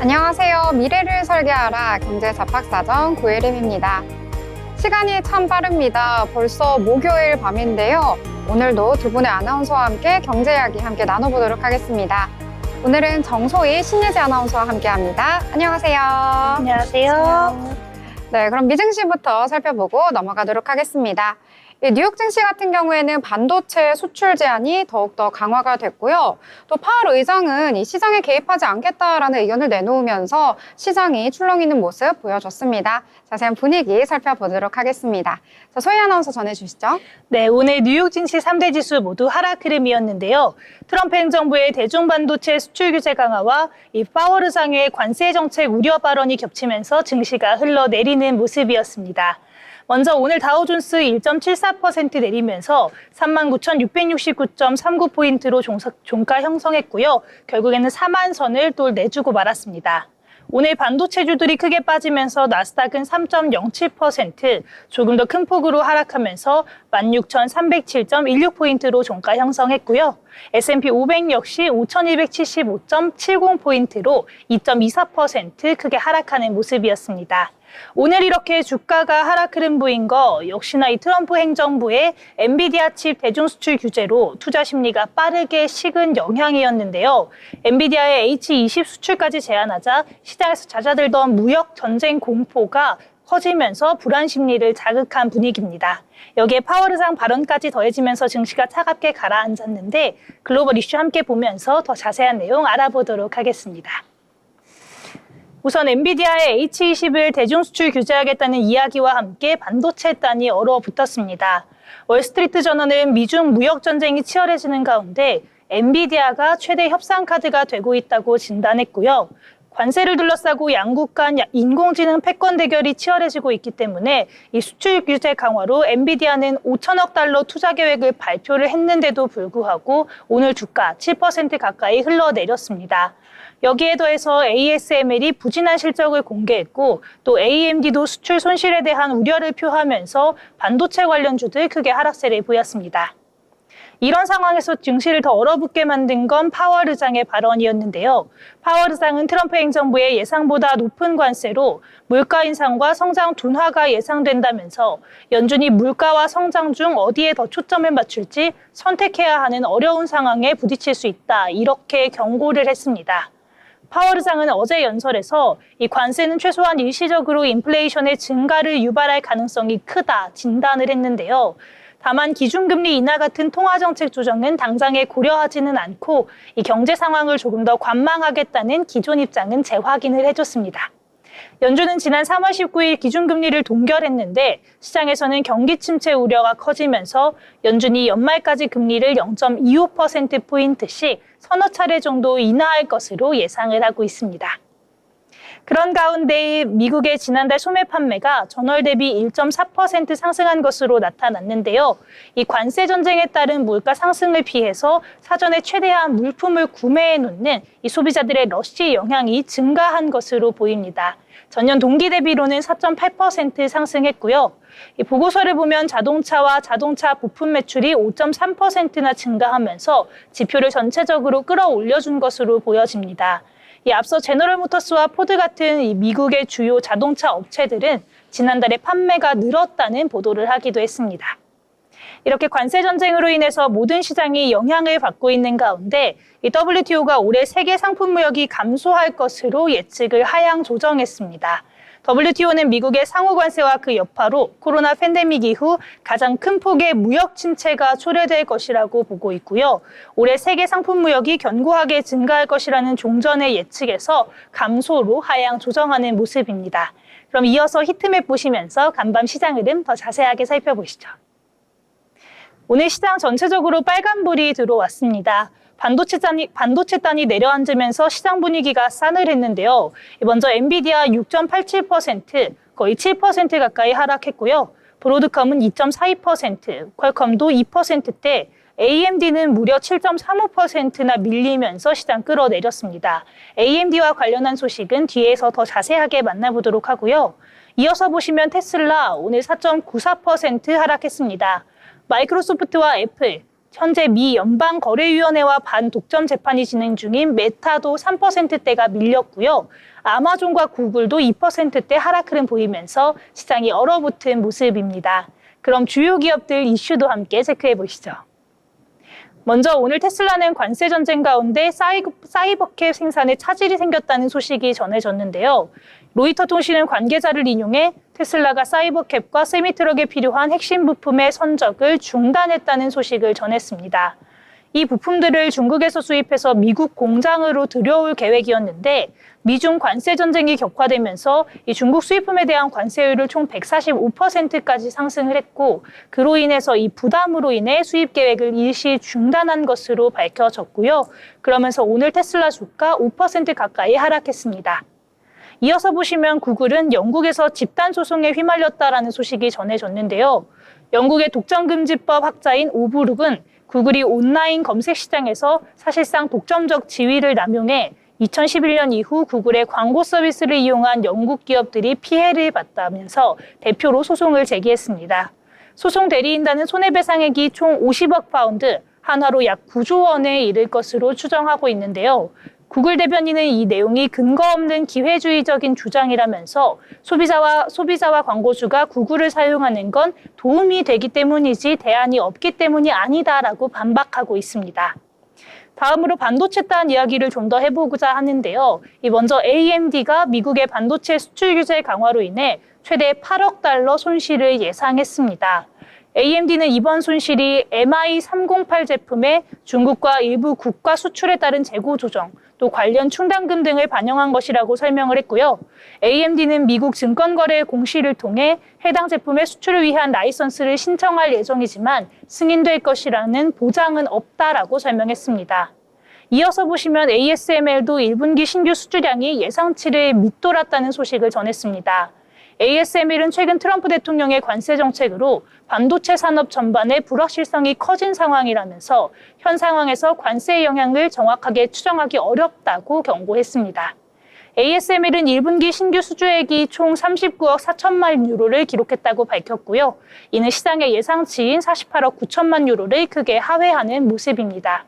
안녕하세요. 미래를 설계하라 경제잡학사전 고혜림입니다. 시간이 참 빠릅니다. 벌써 목요일 밤인데요. 오늘도 두 분의 아나운서와 함께 경제 이야기 함께 나눠보도록 하겠습니다. 오늘은 정소희 신예지 아나운서와 함께합니다. 안녕하세요. 안녕하세요. 네, 그럼 미증시부터 살펴보고 넘어가도록 하겠습니다. 뉴욕 증시 같은 경우에는 반도체 수출 제한이 더욱더 강화가 됐고요. 또 파월 의장은 이 시장에 개입하지 않겠다라는 의견을 내놓으면서 시장이 출렁이는 모습 보여줬습니다. 자세한 분위기 살펴보도록 하겠습니다. 자, 소희 아나운서 전해주시죠. 네, 오늘 뉴욕 증시 3대 지수 모두 하락 흐름이었는데요. 트럼프 행정부의 대중 반도체 수출 규제 강화와 이 파월 의장의 관세 정책 우려 발언이 겹치면서 증시가 흘러내리는 모습이었습니다. 먼저 오늘 다우존스 1.74% 내리면서 39,669.39포인트로 종가 형성했고요. 결국에는 4만 선을 또 내주고 말았습니다. 오늘 반도체주들이 크게 빠지면서 나스닥은 3.07%, 조금 더 큰 폭으로 하락하면서 16,307.16포인트로 종가 형성했고요. S&P 500 역시 5,275.70포인트로 2.24% 크게 하락하는 모습이었습니다. 오늘 이렇게 주가가 하락 흐름 보인 거 역시나 이 트럼프 행정부의 엔비디아 칩 대중 수출 규제로 투자 심리가 빠르게 식은 영향이었는데요. 엔비디아의 H20 수출까지 제한하자 시장에서 잦아들던 무역 전쟁 공포가 커지면서 불안 심리를 자극한 분위기입니다. 여기에 파월 의장 발언까지 더해지면서 증시가 차갑게 가라앉았는데 글로벌 이슈 함께 보면서 더 자세한 내용 알아보도록 하겠습니다. 우선 엔비디아의 H20을 대중 수출 규제하겠다는 이야기와 함께 반도체 단이 얼어붙었습니다. 월스트리트 저널은 미중 무역 전쟁이 치열해지는 가운데 엔비디아가 최대 협상 카드가 되고 있다고 진단했고요. 관세를 둘러싸고 양국 간 인공지능 패권 대결이 치열해지고 있기 때문에 이 수출 규제 강화로 엔비디아는 5천억 달러 투자 계획을 발표를 했는데도 불구하고 오늘 주가 7% 가까이 흘러내렸습니다. 여기에 더해서 ASML이 부진한 실적을 공개했고 또 AMD도 수출 손실에 대한 우려를 표하면서 반도체 관련주들 크게 하락세를 보였습니다. 이런 상황에서 증시를 더 얼어붙게 만든 건 파월 의장의 발언이었는데요. 파월 의장은 트럼프 행정부의 예상보다 높은 관세로 물가 인상과 성장 둔화가 예상된다면서 연준이 물가와 성장 중 어디에 더 초점을 맞출지 선택해야 하는 어려운 상황에 부딪힐 수 있다, 이렇게 경고를 했습니다. 파월 의장은 어제 연설에서 이 관세는 최소한 일시적으로 인플레이션의 증가를 유발할 가능성이 크다 진단을 했는데요. 다만 기준금리 인하 같은 통화정책 조정은 당장에 고려하지는 않고 이 경제 상황을 조금 더 관망하겠다는 기존 입장은 재확인을 해줬습니다. 연준은 지난 3월 19일 기준금리를 동결했는데 시장에서는 경기 침체 우려가 커지면서 연준이 연말까지 금리를 0.25%포인트씩 서너 차례 정도 인하할 것으로 예상을 하고 있습니다. 그런 가운데 미국의 지난달 소매 판매가 전월 대비 1.4% 상승한 것으로 나타났는데요. 이 관세 전쟁에 따른 물가 상승을 피해서 사전에 최대한 물품을 구매해 놓는 이 소비자들의 러쉬 영향이 증가한 것으로 보입니다. 전년 동기 대비로는 4.8% 상승했고요. 이 보고서를 보면 자동차와 자동차 부품 매출이 5.3%나 증가하면서 지표를 전체적으로 끌어올려준 것으로 보여집니다. 앞서 제너럴 모터스와 포드 같은 이 미국의 주요 자동차 업체들은 지난달에 판매가 늘었다는 보도를 하기도 했습니다. 이렇게 관세 전쟁으로 인해서 모든 시장이 영향을 받고 있는 가운데 이 WTO가 올해 세계 상품 무역이 감소할 것으로 예측을 하향 조정했습니다. WTO는 미국의 상호 관세와 그 여파로 코로나 팬데믹 이후 가장 큰 폭의 무역 침체가 초래될 것이라고 보고 있고요. 올해 세계 상품 무역이 견고하게 증가할 것이라는 종전의 예측에서 감소로 하향 조정하는 모습입니다. 그럼 이어서 히트맵 보시면서 간밤 시장 흐름 더 자세하게 살펴보시죠. 오늘 시장 전체적으로 빨간불이 들어왔습니다. 반도체 단이 내려앉으면서 시장 분위기가 싸늘했는데요. 먼저 엔비디아 6.87%, 거의 7% 가까이 하락했고요. 브로드컴은 2.42%, 퀄컴도 2%대, AMD는 무려 7.35%나 밀리면서 시장 끌어내렸습니다. AMD와 관련한 소식은 뒤에서 더 자세하게 만나보도록 하고요. 이어서 보시면 테슬라 오늘 4.94% 하락했습니다. 마이크로소프트와 애플, 현재 미 연방거래위원회와 반독점 재판이 진행 중인 메타도 3%대가 밀렸고요. 아마존과 구글도 2%대 하락 흐름 보이면서 시장이 얼어붙은 모습입니다. 그럼 주요 기업들 이슈도 함께 체크해 보시죠. 먼저 오늘 테슬라는 관세 전쟁 가운데 사이버캡 생산에 차질이 생겼다는 소식이 전해졌는데요. 로이터 통신은 관계자를 인용해 테슬라가 사이버캡과 세미트럭에 필요한 핵심 부품의 선적을 중단했다는 소식을 전했습니다. 이 부품들을 중국에서 수입해서 미국 공장으로 들여올 계획이었는데 미중 관세 전쟁이 격화되면서 이 중국 수입품에 대한 관세율을 총 145%까지 상승을 했고 그로 인해서 이 부담으로 인해 수입 계획을 일시 중단한 것으로 밝혀졌고요. 그러면서 오늘 테슬라 주가 5% 가까이 하락했습니다. 이어서 보시면 구글은 영국에서 집단 소송에 휘말렸다라는 소식이 전해졌는데요. 영국의 독점금지법 학자인 오브룩은 구글이 온라인 검색 시장에서 사실상 독점적 지위를 남용해 2011년 이후 구글의 광고 서비스를 이용한 영국 기업들이 피해를 봤다면서 대표로 소송을 제기했습니다. 소송 대리인단은 손해배상액이 총 50억 파운드, 한화로 약 9조 원에 이를 것으로 추정하고 있는데요. 구글 대변인은 이 내용이 근거 없는 기회주의적인 주장이라면서 소비자와 광고주가 구글을 사용하는 건 도움이 되기 때문이지 대안이 없기 때문이 아니다라고 반박하고 있습니다. 다음으로 반도체 단 이야기를 좀 더 해보고자 하는데요. 먼저 AMD가 미국의 반도체 수출 규제 강화로 인해 최대 8억 달러 손실을 예상했습니다. AMD는 이번 손실이 MI308 제품의 중국과 일부 국가 수출에 따른 재고 조정, 또 관련 충당금 등을 반영한 것이라고 설명을 했고요. AMD는 미국 증권거래 공시를 통해 해당 제품의 수출을 위한 라이선스를 신청할 예정이지만 승인될 것이라는 보장은 없다라고 설명했습니다. 이어서 보시면 ASML도 1분기 신규 수주량이 예상치를 밑돌았다는 소식을 전했습니다. ASML은 최근 트럼프 대통령의 관세 정책으로 반도체 산업 전반의 불확실성이 커진 상황이라면서 현 상황에서 관세의 영향을 정확하게 추정하기 어렵다고 경고했습니다. ASML은 1분기 신규 수주액이 총 39억 4천만 유로를 기록했다고 밝혔고요. 이는 시장의 예상치인 48억 9천만 유로를 크게 하회하는 모습입니다.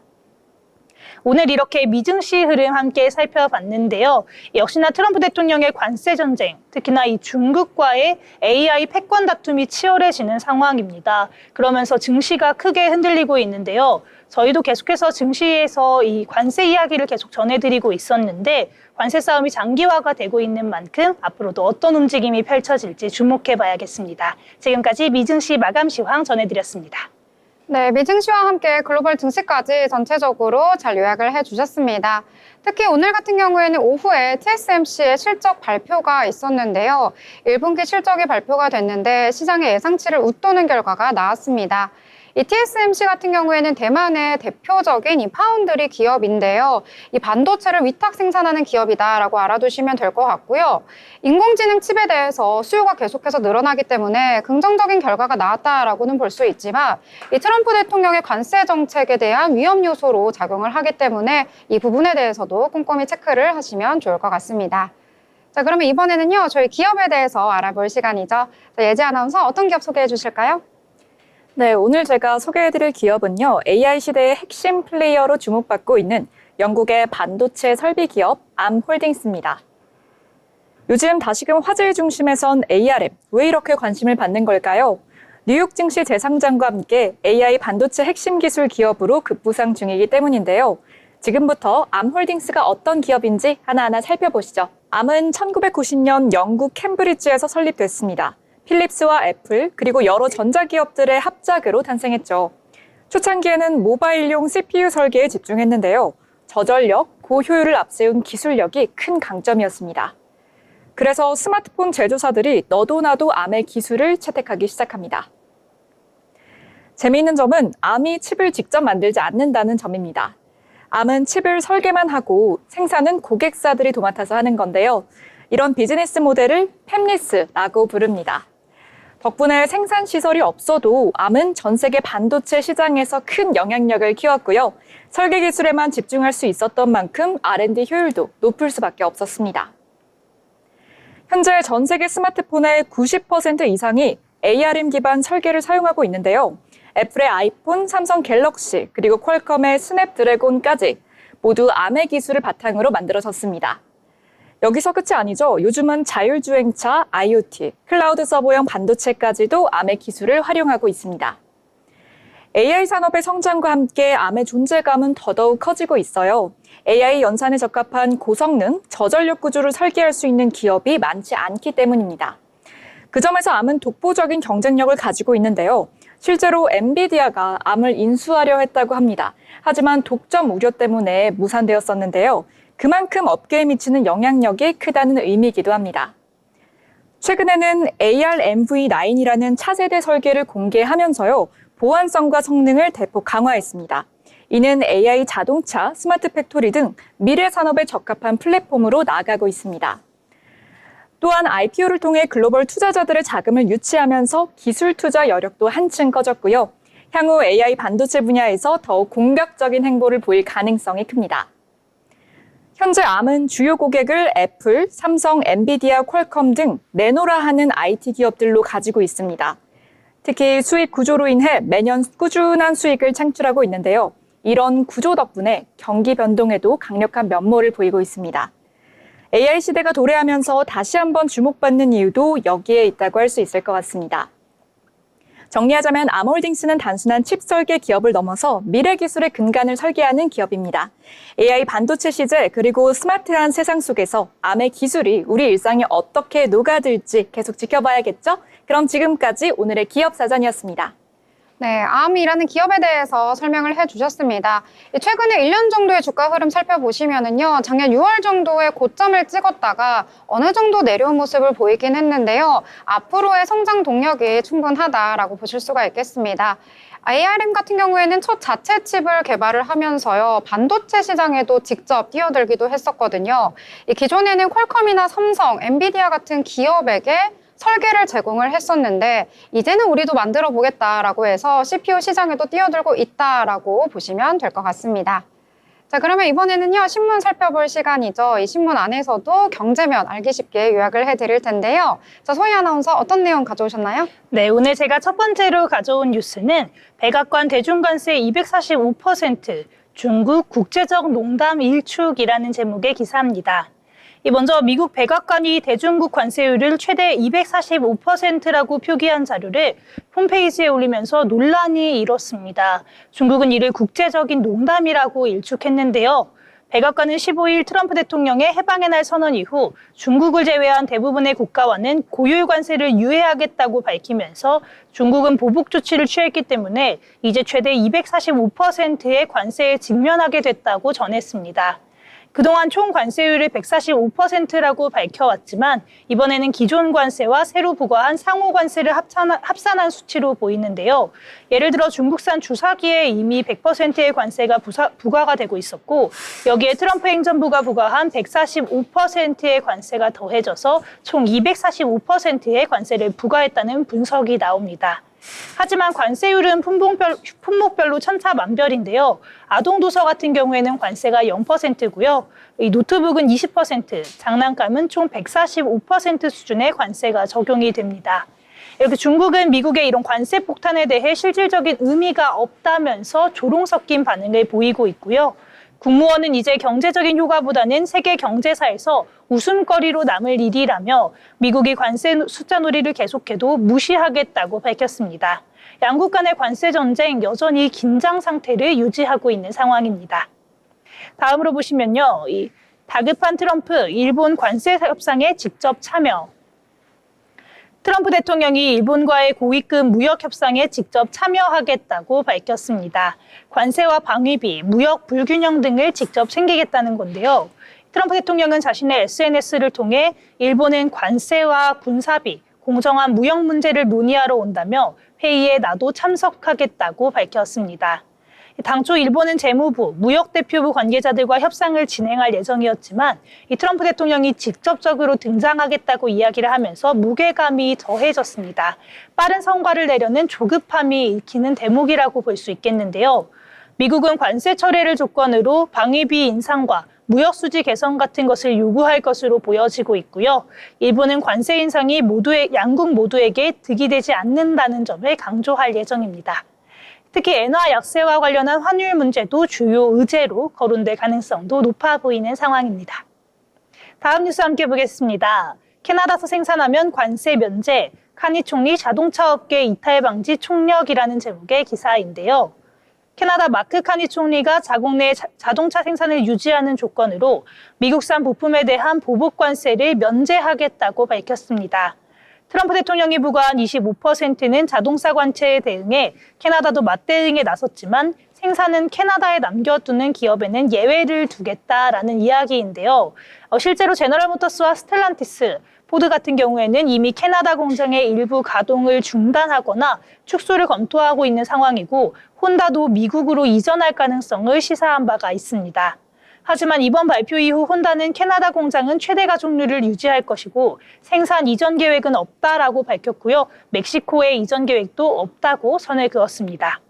오늘 이렇게 미증시 흐름 함께 살펴봤는데요. 역시나 트럼프 대통령의 관세 전쟁, 특히나 이 중국과의 AI 패권 다툼이 치열해지는 상황입니다. 그러면서 증시가 크게 흔들리고 있는데요. 저희도 계속해서 증시에서 이 관세 이야기를 계속 전해드리고 있었는데 관세 싸움이 장기화가 되고 있는 만큼 앞으로도 어떤 움직임이 펼쳐질지 주목해봐야겠습니다. 지금까지 미증시 마감 시황 전해드렸습니다. 네, 미증시와 함께 글로벌 증시까지 전체적으로 잘 요약을 해주셨습니다. 특히 오늘 같은 경우에는 오후에 TSMC의 실적 발표가 있었는데요. 1분기 실적이 발표가 됐는데 시장의 예상치를 웃도는 결과가 나왔습니다. 이 TSMC 같은 경우에는 대만의 대표적인 이 파운드리 기업인데요. 이 반도체를 위탁 생산하는 기업이다라고 알아두시면 될 것 같고요. 인공지능 칩에 대해서 수요가 계속해서 늘어나기 때문에 긍정적인 결과가 나왔다라고는 볼 수 있지만 이 트럼프 대통령의 관세 정책에 대한 위험 요소로 작용을 하기 때문에 이 부분에 대해서도 꼼꼼히 체크를 하시면 좋을 것 같습니다. 자, 그러면 이번에는요, 저희 기업에 대해서 알아볼 시간이죠. 자, 예지 아나운서 어떤 기업 소개해 주실까요? 네, 오늘 제가 소개해드릴 기업은요, AI 시대의 핵심 플레이어로 주목받고 있는 영국의 반도체 설비 기업 암홀딩스입니다. 요즘 다시금 화제의 중심에 선 ARM, 왜 이렇게 관심을 받는 걸까요? 뉴욕 증시 재상장과 함께 AI 반도체 핵심 기술 기업으로 급부상 중이기 때문인데요. 지금부터 암홀딩스가 어떤 기업인지 하나하나 살펴보시죠. 암은 1990년 영국 캠브리지에서 설립됐습니다. 필립스와 애플, 그리고 여러 전자기업들의 합작으로 탄생했죠. 초창기에는 모바일용 CPU 설계에 집중했는데요. 저전력, 고효율을 앞세운 기술력이 큰 강점이었습니다. 그래서 스마트폰 제조사들이 너도 나도 암의 기술을 채택하기 시작합니다. 재미있는 점은 암이 칩을 직접 만들지 않는다는 점입니다. 암은 칩을 설계만 하고 생산은 고객사들이 도맡아서 하는 건데요. 이런 비즈니스 모델을 팹리스라고 부릅니다. 덕분에 생산 시설이 없어도 암은 전 세계 반도체 시장에서 큰 영향력을 키웠고요. 설계 기술에만 집중할 수 있었던 만큼 R&D 효율도 높을 수밖에 없었습니다. 현재 전 세계 스마트폰의 90% 이상이 ARM 기반 설계를 사용하고 있는데요. 애플의 아이폰, 삼성 갤럭시, 그리고 퀄컴의 스냅드래곤까지 모두 암의 기술을 바탕으로 만들어졌습니다. 여기서 끝이 아니죠. 요즘은 자율주행차, IoT, 클라우드 서버형 반도체까지도 암의 기술을 활용하고 있습니다. AI 산업의 성장과 함께 암의 존재감은 더더욱 커지고 있어요. AI 연산에 적합한 고성능, 저전력 구조를 설계할 수 있는 기업이 많지 않기 때문입니다. 그 점에서 암은 독보적인 경쟁력을 가지고 있는데요. 실제로 엔비디아가 암을 인수하려 했다고 합니다. 하지만 독점 우려 때문에 무산되었었는데요. 그만큼 업계에 미치는 영향력이 크다는 의미이기도 합니다. 최근에는 ARMv9이라는 차세대 설계를 공개하면서요. 보안성과 성능을 대폭 강화했습니다. 이는 AI 자동차, 스마트 팩토리 등 미래 산업에 적합한 플랫폼으로 나아가고 있습니다. 또한 IPO를 통해 글로벌 투자자들의 자금을 유치하면서 기술 투자 여력도 한층 커졌고요. 향후 AI 반도체 분야에서 더욱 공격적인 행보를 보일 가능성이 큽니다. 현재 암은 주요 고객을 애플, 삼성, 엔비디아, 퀄컴 등 내노라 하는 IT 기업들로 가지고 있습니다. 특히 수익 구조로 인해 매년 꾸준한 수익을 창출하고 있는데요. 이런 구조 덕분에 경기 변동에도 강력한 면모를 보이고 있습니다. AI 시대가 도래하면서 다시 한번 주목받는 이유도 여기에 있다고 할 수 있을 것 같습니다. 정리하자면 암홀딩스는 단순한 칩 설계 기업을 넘어서 미래 기술의 근간을 설계하는 기업입니다. AI 반도체 시대 그리고 스마트한 세상 속에서 암의 기술이 우리 일상에 어떻게 녹아들지 계속 지켜봐야겠죠? 그럼 지금까지 오늘의 기업 사전이었습니다. 네, 암이라는 기업에 대해서 설명을 해주셨습니다. 최근에 1년 정도의 주가 흐름 살펴보시면은요, 작년 6월 정도에 고점을 찍었다가 어느 정도 내려온 모습을 보이긴 했는데요, 앞으로의 성장 동력이 충분하다라고 보실 수가 있겠습니다. ARM 같은 경우에는 첫 자체 칩을 개발을 하면서요, 반도체 시장에도 직접 뛰어들기도 했었거든요. 기존에는 퀄컴이나 삼성, 엔비디아 같은 기업에게 설계를 제공을 했었는데 이제는 우리도 만들어 보겠다라고 해서 CPU 시장에도 뛰어들고 있다라고 보시면 될 것 같습니다. 자, 그러면 이번에는요, 신문 살펴볼 시간이죠. 이 신문 안에서도 경제면 알기 쉽게 요약을 해드릴 텐데요. 자, 소희 아나운서 어떤 내용 가져오셨나요? 네, 오늘 제가 첫 번째로 가져온 뉴스는 백악관 대중관세 245% 중국 국제적 농담 일축이라는 제목의 기사입니다. 먼저 미국 백악관이 대중국 관세율을 최대 245%라고 표기한 자료를 홈페이지에 올리면서 논란이 일었습니다. 중국은 이를 국제적인 농담이라고 일축했는데요. 백악관은 15일 트럼프 대통령의 해방의 날 선언 이후 중국을 제외한 대부분의 국가와는 고율 관세를 유예하겠다고 밝히면서 중국은 보복 조치를 취했기 때문에 이제 최대 245%의 관세에 직면하게 됐다고 전했습니다. 그동안 총 관세율을 145%라고 밝혀왔지만 이번에는 기존 관세와 새로 부과한 상호 관세를 합산한 수치로 보이는데요. 예를 들어 중국산 주사기에 이미 100%의 관세가 부과가 되고 있었고 여기에 트럼프 행정부가 부과한 145%의 관세가 더해져서 총 245%의 관세를 부과했다는 분석이 나옵니다. 하지만 관세율은 품목별로 천차만별인데요. 아동도서 같은 경우에는 관세가 0%고요. 이 노트북은 20%, 장난감은 총 145% 수준의 관세가 적용이 됩니다. 이렇게 중국은 미국의 이런 관세 폭탄에 대해 실질적인 의미가 없다면서 조롱 섞인 반응을 보이고 있고요. 국무원은 이제 경제적인 효과보다는 세계 경제사에서 웃음거리로 남을 일이라며 미국이 관세 숫자 놀이를 계속해도 무시하겠다고 밝혔습니다. 양국 간의 관세 전쟁 여전히 긴장 상태를 유지하고 있는 상황입니다. 다음으로 보시면요. 이 다급한 트럼프, 일본 관세 협상에 직접 참여. 트럼프 대통령이 일본과의 고위급 무역 협상에 직접 참여하겠다고 밝혔습니다. 관세와 방위비, 무역 불균형 등을 직접 챙기겠다는 건데요. 트럼프 대통령은 자신의 SNS를 통해 일본은 관세와 군사비, 공정한 무역 문제를 논의하러 온다며 회의에 나도 참석하겠다고 밝혔습니다. 당초 일본은 재무부, 무역대표부 관계자들과 협상을 진행할 예정이었지만 이 트럼프 대통령이 직접적으로 등장하겠다고 이야기를 하면서 무게감이 더해졌습니다. 빠른 성과를 내려는 조급함이 읽히는 대목이라고 볼 수 있겠는데요. 미국은 관세 철회를 조건으로 방위비 인상과 무역 수지 개선 같은 것을 요구할 것으로 보여지고 있고요. 일본은 관세 인상이 양국 모두에게 득이 되지 않는다는 점을 강조할 예정입니다. 특히 엔화 약세와 관련한 환율 문제도 주요 의제로 거론될 가능성도 높아 보이는 상황입니다. 다음 뉴스 함께 보겠습니다. 캐나다서 생산하면 관세 면제, 카니 총리 자동차 업계 이탈 방지 총력이라는 제목의 기사인데요. 캐나다 마크 카니 총리가 자국 내 자동차 생산을 유지하는 조건으로 미국산 부품에 대한 보복 관세를 면제하겠다고 밝혔습니다. 트럼프 대통령이 부과한 25%는 자동차 관세에 대응해 캐나다도 맞대응에 나섰지만 생산은 캐나다에 남겨두는 기업에는 예외를 두겠다라는 이야기인데요. 실제로 제너럴모터스와 스텔란티스, 포드 같은 경우에는 이미 캐나다 공장의 일부 가동을 중단하거나 축소를 검토하고 있는 상황이고 혼다도 미국으로 이전할 가능성을 시사한 바가 있습니다. 하지만 이번 발표 이후 혼다는 캐나다 공장은 최대 가동률을 유지할 것이고 생산 이전 계획은 없다라고 밝혔고요. 멕시코의 이전 계획도 없다고 선을 그었습니다.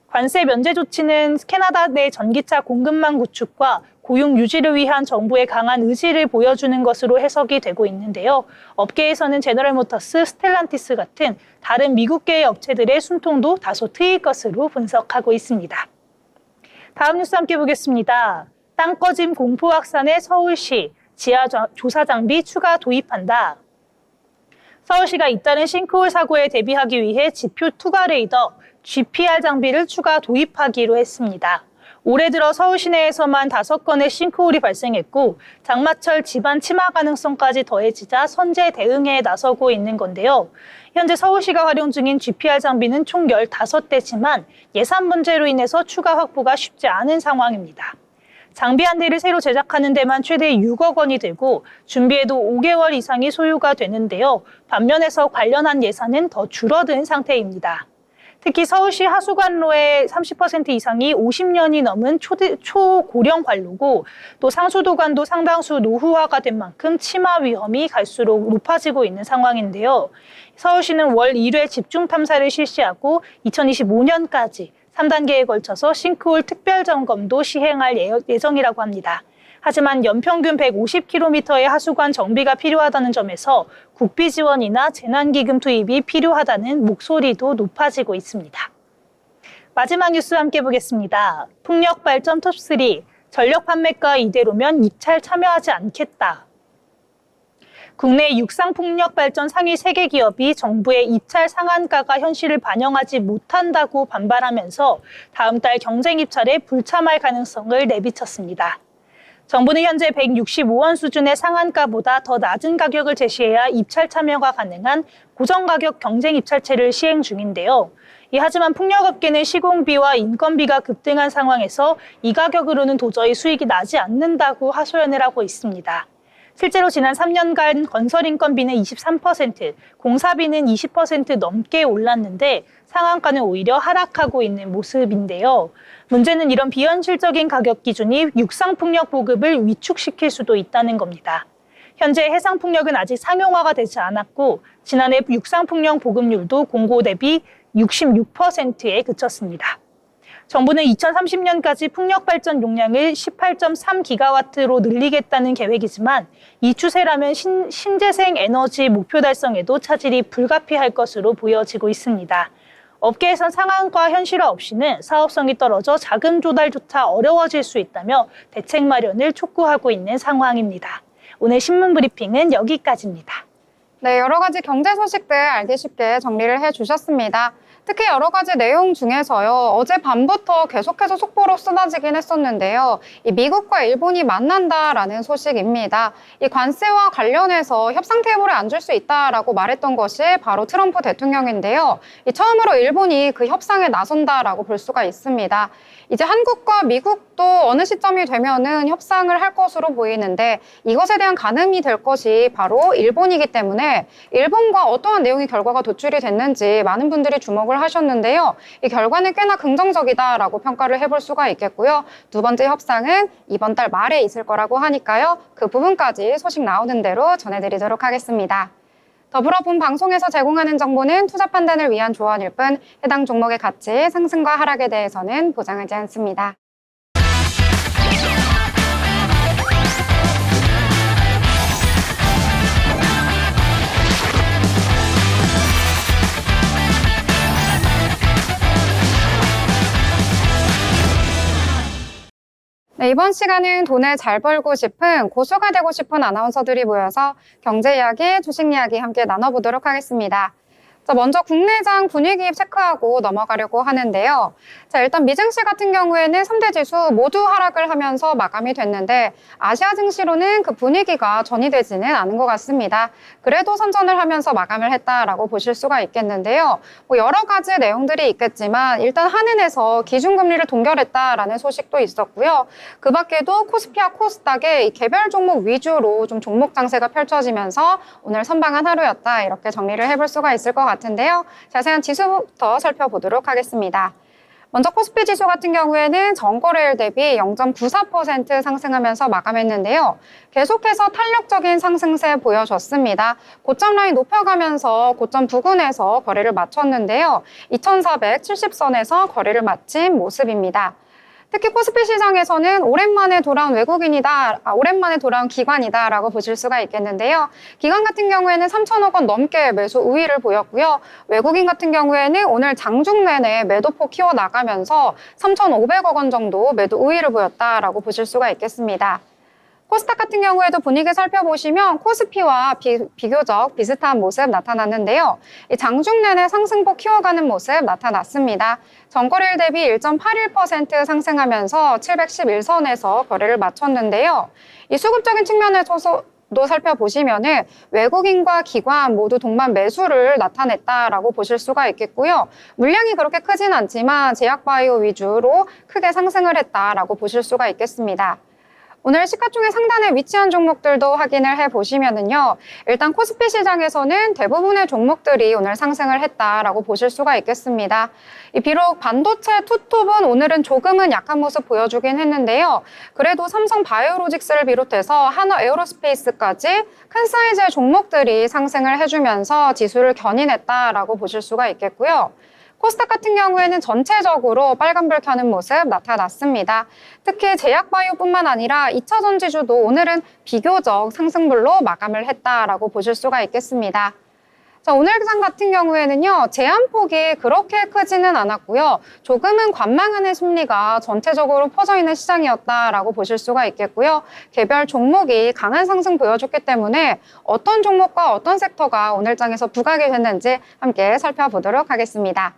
관세 면제 조치는 캐나다 내 전기차 공급망 구축과 고용 유지를 위한 정부의 강한 의지를 보여주는 것으로 해석이 되고 있는데요. 업계에서는 제너럴모터스, 스텔란티스 같은 다른 미국계의 업체들의 순통도 다소 트일 것으로 분석하고 있습니다. 다음 뉴스 함께 보겠습니다. 땅꺼짐 공포 확산에 서울시 지하 조사 장비 추가 도입한다. 서울시가 잇따른 싱크홀 사고에 대비하기 위해 지표 투과 레이더 GPR 장비를 추가 도입하기로 했습니다. 올해 들어 서울 시내에서만 5건의 싱크홀이 발생했고 장마철 집안 침하 가능성까지 더해지자 선제 대응에 나서고 있는 건데요. 현재 서울시가 활용 중인 GPR 장비는 총 15대지만 예산 문제로 인해서 추가 확보가 쉽지 않은 상황입니다. 장비 한 대를 새로 제작하는 데만 최대 6억 원이 들고 준비에도 5개월 이상이 소요가 되는데요. 반면에서 관련한 예산은 더 줄어든 상태입니다. 특히 서울시 하수관로의 30% 이상이 50년이 넘은 초고령 관로고 또 상수도관도 상당수 노후화가 된 만큼 침하 위험이 갈수록 높아지고 있는 상황인데요. 서울시는 월 1회 집중 탐사를 실시하고 2025년까지 3단계에 걸쳐서 싱크홀 특별 점검도 시행할 예정이라고 합니다. 하지만 연평균 150km의 하수관 정비가 필요하다는 점에서 국비 지원이나 재난기금 투입이 필요하다는 목소리도 높아지고 있습니다. 마지막 뉴스 함께 보겠습니다. 풍력 발전 톱3, 전력 판매가 이대로면 입찰 참여하지 않겠다. 국내 육상풍력 발전 상위 3개 기업이 정부의 입찰 상한가가 현실을 반영하지 못한다고 반발하면서 다음 달 경쟁 입찰에 불참할 가능성을 내비쳤습니다. 정부는 현재 165원 수준의 상한가보다 더 낮은 가격을 제시해야 입찰 참여가 가능한 고정가격 경쟁 입찰제를 시행 중인데요. 하지만 풍력업계는 시공비와 인건비가 급등한 상황에서 이 가격으로는 도저히 수익이 나지 않는다고 하소연을 하고 있습니다. 실제로 지난 3년간 건설 인건비는 23%, 공사비는 20% 넘게 올랐는데 상한가는 오히려 하락하고 있는 모습인데요. 문제는 이런 비현실적인 가격 기준이 육상풍력 보급을 위축시킬 수도 있다는 겁니다. 현재 해상풍력은 아직 상용화가 되지 않았고 지난해 육상풍력 보급률도 공고 대비 66%에 그쳤습니다. 정부는 2030년까지 풍력 발전 용량을 18.3기가와트로 늘리겠다는 계획이지만 이 추세라면 신재생 에너지 목표 달성에도 차질이 불가피할 것으로 보여지고 있습니다. 업계에선 상한가 현실화 없이는 사업성이 떨어져 자금 조달조차 어려워질 수 있다며 대책 마련을 촉구하고 있는 상황입니다. 오늘 신문 브리핑은 여기까지입니다. 네, 여러 가지 경제 소식들 알기 쉽게 정리를 해주셨습니다. 특히 여러 가지 내용 중에서요, 어젯밤부터 계속해서 속보로 쏟아지긴 했었는데요. 이 미국과 일본이 만난다라는 소식입니다. 이 관세와 관련해서 협상 테이블에 앉을 수 있다라고 말했던 것이 바로 트럼프 대통령인데요. 이 처음으로 일본이 그 협상에 나선다라고 볼 수가 있습니다. 이제 한국과 미국도 어느 시점이 되면은 협상을 할 것으로 보이는데 이것에 대한 가늠이 될 것이 바로 일본이기 때문에 일본과 어떠한 내용의 결과가 도출이 됐는지 많은 분들이 주목을 하셨는데요. 이 결과는 꽤나 긍정적이다라고 평가를 해볼 수가 있겠고요. 두 번째 협상은 이번 달 말에 있을 거라고 하니까요. 그 부분까지 소식 나오는 대로 전해드리도록 하겠습니다. 더불어 본 방송에서 제공하는 정보는 투자 판단을 위한 조언일 뿐 해당 종목의 가치, 상승과 하락에 대해서는 보장하지 않습니다. 이번 시간은 돈을 잘 벌고 싶은 고수가 되고 싶은 아나운서들이 모여서 경제 이야기, 주식 이야기 함께 나눠보도록 하겠습니다. 자, 먼저 국내장 분위기 체크하고 넘어가려고 하는데요. 자, 일단 미증시 같은 경우에는 3대 지수 모두 하락을 하면서 마감이 됐는데 아시아 증시로는 그 분위기가 전이되지는 않은 것 같습니다. 그래도 선전을 하면서 마감을 했다라고 보실 수가 있겠는데요. 여러 가지 내용들이 있겠지만 일단 한은에서 기준금리를 동결했다라는 소식도 있었고요. 그 밖에도 코스피와 코스닥의 개별 종목 위주로 좀 종목 장세가 펼쳐지면서 오늘 선방한 하루였다 이렇게 정리를 해볼 수가 있을 것 같은데요. 자세한 지수부터 살펴보도록 하겠습니다. 먼저 코스피 지수 같은 경우에는 전거래일 대비 0.94% 상승하면서 마감했는데요. 계속해서 탄력적인 상승세 보여줬습니다. 고점 라인 높여가면서 고점 부근에서 거래를 마쳤는데요. 2470선에서 거래를 마친 모습입니다. 특히 코스피 시장에서는 오랜만에 돌아온 오랜만에 돌아온 기관이다라고 보실 수가 있겠는데요. 기관 같은 경우에는 3천억 원 넘게 매수 우위를 보였고요. 외국인 같은 경우에는 오늘 장중 내내 매도폭 키워나가면서 3,500억 원 정도 매도 우위를 보였다라고 보실 수가 있겠습니다. 코스닥 같은 경우에도 분위기 살펴보시면 코스피와 비교적 비슷한 모습 나타났는데요. 장중 내내 상승폭 키워가는 모습 나타났습니다. 전거래일 대비 1.81% 상승하면서 711선에서 거래를 마쳤는데요. 이 수급적인 측면에서도 살펴보시면은 외국인과 기관 모두 동반 매수를 나타냈다라고 보실 수가 있겠고요. 물량이 그렇게 크진 않지만 제약바이오 위주로 크게 상승을 했다라고 보실 수가 있겠습니다. 오늘 시가총액 상단에 위치한 종목들도 확인을 해보시면은요. 일단 코스피 시장에서는 대부분의 종목들이 오늘 상승을 했다라고 보실 수가 있겠습니다. 비록 반도체 투톱은 오늘은 조금은 약한 모습 보여주긴 했는데요. 그래도 삼성 바이오로직스를 비롯해서 한화 에어로스페이스까지 큰 사이즈의 종목들이 상승을 해주면서 지수를 견인했다라고 보실 수가 있겠고요. 코스닥 같은 경우에는 전체적으로 빨간불 켜는 모습 나타났습니다. 특히 제약바이오뿐만 아니라 2차 전지주도 오늘은 비교적 상승불로 마감을 했다라고 보실 수가 있겠습니다. 자, 오늘 장 같은 경우에는요, 제한폭이 그렇게 크지는 않았고요. 조금은 관망하는 심리가 전체적으로 퍼져 있는 시장이었다라고 보실 수가 있겠고요. 개별 종목이 강한 상승 보여줬기 때문에 어떤 종목과 어떤 섹터가 오늘 장에서 부각이 됐는지 함께 살펴보도록 하겠습니다.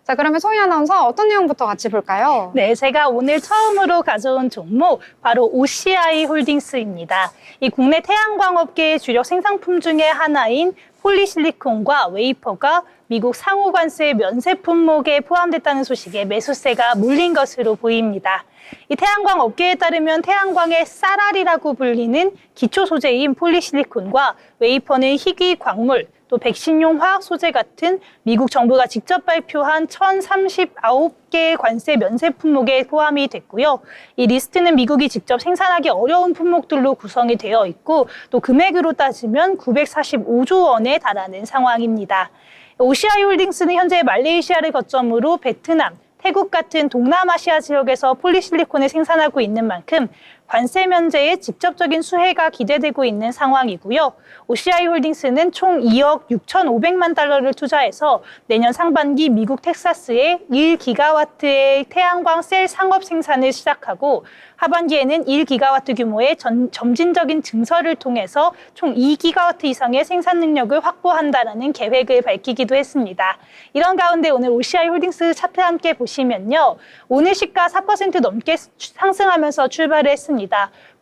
자, 그러면 소희 아나운서 어떤 내용부터 같이 볼까요? 네, 제가 오늘 처음으로 가져온 종목 바로 OCI 홀딩스입니다. 이 국내 태양광 업계의 주력 생산품 중에 하나인 폴리실리콘과 웨이퍼가 미국 상호 관세 면세 품목에 포함됐다는 소식에 매수세가 몰린 것으로 보입니다. 이 태양광 업계에 따르면 태양광의 쌀알이라고 불리는 기초 소재인 폴리실리콘과 웨이퍼는 희귀 광물, 또 백신용 화학 소재 같은 미국 정부가 직접 발표한 1,039개의 관세 면세 품목에 포함이 됐고요. 이 리스트는 미국이 직접 생산하기 어려운 품목들로 구성이 되어 있고 또 금액으로 따지면 945조 원에 달하는 상황입니다. OCI 홀딩스는 현재 말레이시아를 거점으로 베트남, 태국 같은 동남아시아 지역에서 폴리실리콘을 생산하고 있는 만큼 관세 면제에 직접적인 수혜가 기대되고 있는 상황이고요. OCI 홀딩스는 총 2억 6,500만 달러를 투자해서 내년 상반기 미국 텍사스에 1기가와트의 태양광 셀 상업 생산을 시작하고 하반기에는 1기가와트 규모의 점진적인 증설을 통해서 총 2기가와트 이상의 생산 능력을 확보한다라는 계획을 밝히기도 했습니다. 이런 가운데 오늘 OCI 홀딩스 차트 함께 보시면요. 오늘 시가 4% 넘게 상승하면서 출발을 했습니다.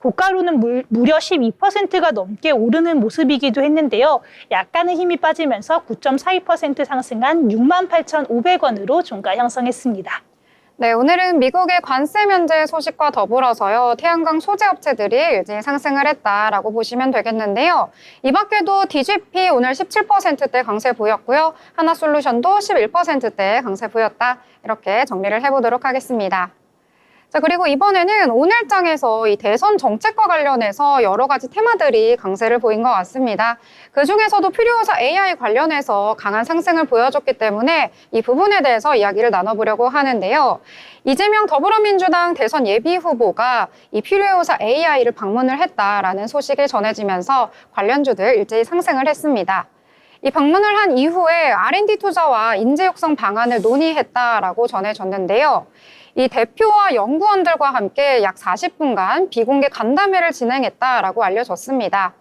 고가로는 무려 12%가 넘게 오르는 모습이기도 했는데요. 약간의 힘이 빠지면서 9.42% 상승한 68,500원으로 종가 형성했습니다. 네, 오늘은 미국의 관세 면제 소식과 더불어서요, 태양광 소재 업체들이 일제히 상승을 했다라고 보시면 되겠는데요. 이 밖에도 DGP 오늘 17%대 강세 보였고요. 하나솔루션도 11%대 강세 보였다. 이렇게 정리를 해보도록 하겠습니다. 자, 그리고 이번에는 오늘장에서 이 대선 정책과 관련해서 여러 가지 테마들이 강세를 보인 것 같습니다. 그 중에서도 필요호사 AI 관련해서 강한 상승을 보여줬기 때문에 이 부분에 대해서 이야기를 나눠보려고 하는데요. 이재명 더불어민주당 대선 예비 후보가 이 필요호사 AI를 방문을 했다라는 소식이 전해지면서 관련주들 일제히 상승을 했습니다. 이 방문을 한 이후에 R&D 투자와 인재 육성 방안을 논의했다라고 전해졌는데요. 이 대표와 연구원들과 함께 약 40분간 비공개 간담회를 진행했다라고 알려졌습니다.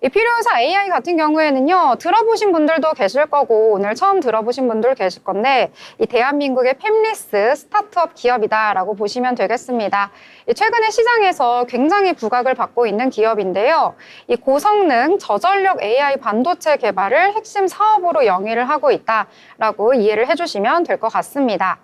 이 필요사 AI 같은 경우에는요, 들어보신 분들도 계실 거고 오늘 처음 들어보신 분들 계실 건데 이 대한민국의 팹리스 스타트업 기업이다라고 보시면 되겠습니다. 최근에 시장에서 굉장히 부각을 받고 있는 기업인데요. 이 고성능 저전력 AI 반도체 개발을 핵심 사업으로 영위를 하고 있다라고 이해를 해주시면 될 것 같습니다.